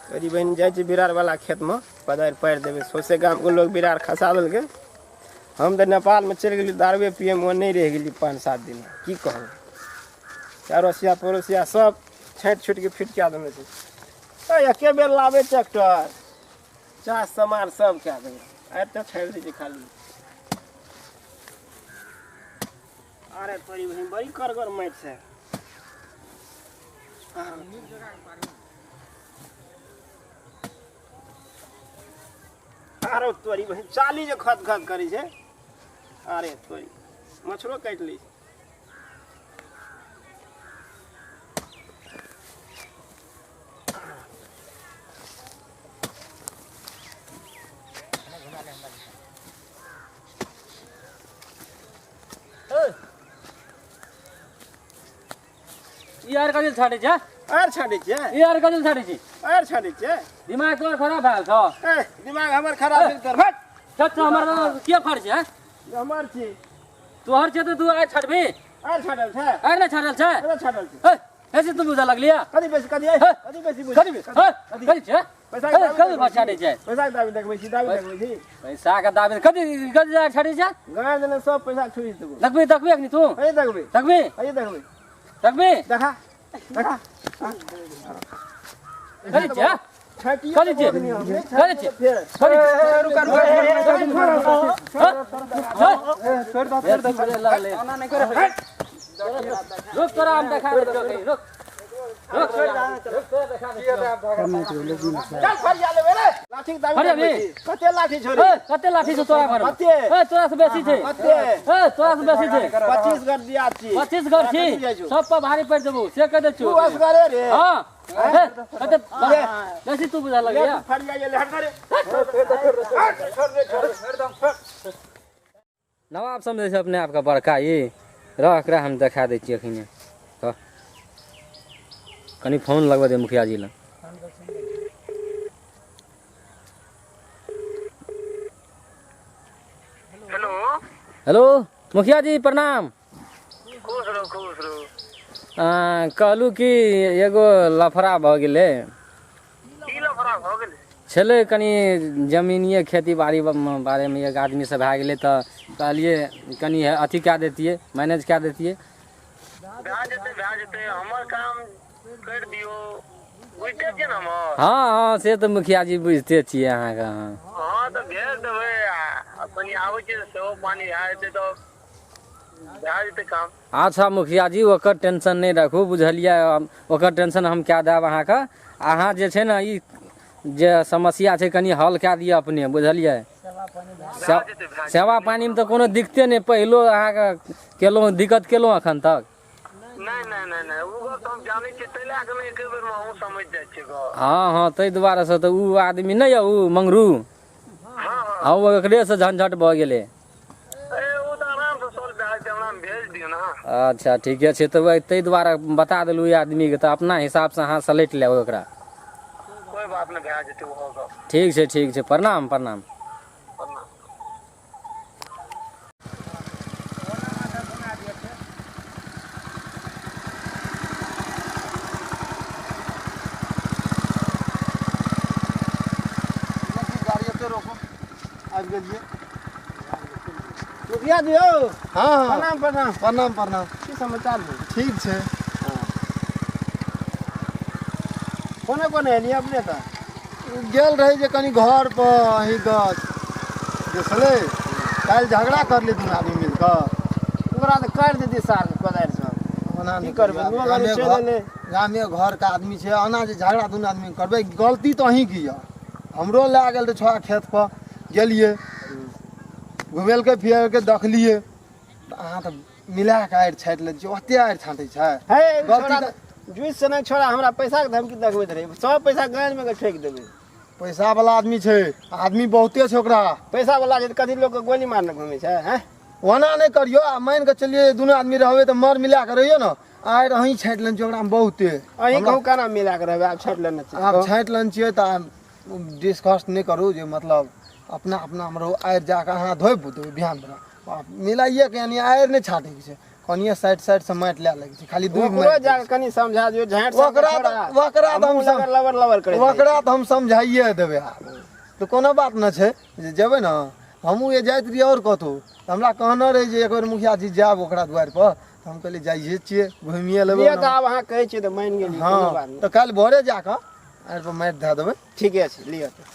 करी बहन जाए बिरार वाला खेत में पदार पार देवे सोसे गाँव के लोग बिरार खसा दिल के हम तो नेपाल में चल गए दारुए पिए में नहीं रह गई 5-7 दिन की कहूँ चारोसिया पड़ोसिया सब छाँट छूट के फिट क्या देने से एके बेर लावे ट्रैक्टर चाह सामान सब क्या देवे आर तो छाड़ दीजिए खाली अरे तोरी बहन बड़ी करगर माइट से अरे तोरी बहन चाली जो खत खत करी छे अरे तोरी मछरो काट ली यार कजल छाड़े छ आर छाड़े छ यार कजल छाड़े छी आर छाड़े छ दिमाग तो खराब भेल छ ए दिमाग हमर खराब भेल कर हट सच हमर के फड़ छ हमर छी तोहर छ त तू आर छाड़बे आर छाड़ल छ आर न छाड़ल छ आर छाड़ल छ ऐसे तुम बुझा लगलिया कदी बेसी बुझ कदी छ पैसा कदी भाव छाड़े छ पैसा दाबी देखबै छी दाबी देखबै छी पैसा का दाबी कदी कदी छाड़े छ गाँव देने सब पैसा छोड़ी देबो देखबे देखबे नि तू अय देखबै देखबे अय देखबै देखबे देखा देखा कदी छ छाटी कदी छ कदी छ कदी रुका छोड़ दे आना नहीं करे रुक तोरा हम देखा दे रुक रुक छोड़ देखा दे चल फरिया ले रे लाठी दाबी कते लाठी छोड़ी कते लाठी छ तोरा घर कते तोरा से बेसी छे कते तोरा से बेसी छे 25 घर दिया छी 25 घर छी सब पर भारी पड़ देबो से कह दे छु तू असगरे रे हां कते बेसी तू बुझा लगिया फरिया ले हट करे नवाब समझे छै अपने आप का बड़का ये रख रहा हम दिखा दै छियै अखने तो कनी फोन लगवा दे मुखिया जी ल हेलो हेलो मुखिया जी प्रणाम खुश रहो कहलू कि एगो लफड़ा भ गेले की लफड़ा भ गेले छले कनी जमीनिए खेती बाड़ी बारे में एक आदमी से भए गेले तो कहलिए कनी अथी क्या देतिए मैनेज क्या देतिए भए जेते हमर काम कर दियो बुझते छियै न हमर हाँ हाँ से तो मुखिया जी बुझते छियै अहाँ का हाँ तो भेज देबै अपनी आबै छै सेहो पानी भए जेते तो भए जेते काम अच्छा मुखिया जी ओकर टेंशन नहीं रखू बुझलिए ओकर टेंशन हम क्या देब अहाँके अहाँ जे छै ने ई जे समस्या छै कनी हल कए दिअ अपने बुझलिए सेवा पानी में तो कोनो दिक्कते नहीं पहिलो अहाँके केलहुँ दिक्कत केलहुँ अखन तक नहीं वो तो हम जानै छियै तैला के एक बेर में हम समझ जाय छियै हाँ हाँ ताहि दुआरे से तो उ आदमी नहीं है उ मंगरू हाँ वो एकरे से झंझट भ गेले अच्छा ठीक है तो ताहि दुआरे बता देलू आदमी के तो अपना हिसाब से अहाँ सलट ले ओकरा कोई बात नहीं भए जेते वो ठीक छै प्रणाम प्रणाम मुखिया जी हो हाँ प्रणाम प्रणाम की समाचार है ठीक छै कोने एलिए अपने तो गेल रही जे कनी घर पर अही गाछ जे छलै काल्हि झगड़ा कर ले दुनू आदमी मिल कऽ ओकरा तो काट देती सार कोदार सब ओना की करबै गामे घर का आदमी छै ओना जे झगड़ा दुनू आदमी करबै गलती तो अहीं की हमरो लए गेल रहे छोड़ा खेत पर गेलिए घुमेलकै फिरलकै देखलिए अहाँ तऽ मिला के आड़ि छाटि लै छियै ओते आड़ि छाँटै छै गलती जुइस से नहीं छोड़ा हमरा पैसा के धमकी देखबैत रही सब पैसा गांज में के ठेक देबै पैसा वाला आदमी छै आदमी बहुते छै ओकरा पैसा वाला छै कथी लोग के गोली मारने घूमे छै हैं ओना नहीं करियो आ मान के चलिए दुनू आदमी रहबै तो मर मिला के रहियो ना आड़ि अहीं छाटि लेने छियै ओकरा में बहुते अहीं कहू केना मिला के रहबै आब छाटि लेने छियै आप छाटि लेने छियै तऽ डिस्कस नहीं करू जे मतलब अपना में रहो आड़ि जाके अहाँ धोइ देबै बिहान बड़ा मिलाइए के यानी आड़ि नहीं छाटैके छै कनिए साइड से माटि लए लगे छै खाली दू ओकरो जाके कनी समझा दियो झाँट सा ओकरा तऽ हम लवर लवर करे ओकरा तऽ हम समझाइए देबै आब तऽ कोनो बात न छै जे जेबै ने हमहूँ ये जाइत रहियै आओर कतहु हमरा कहने रही जे एक बेर मुखिया जी जायब ओकरा दुआरि पर हम कहलियै जाइए छियै घुमिए लेबै लिअ तऽ आब अहाँ कहै छियै तऽ मानि गेलियै कोनो बात हाँ नहि तऽ काल्हि भोरे जाकऽ आरि पर माटि धए देबै ठीके छै लिअ तऽ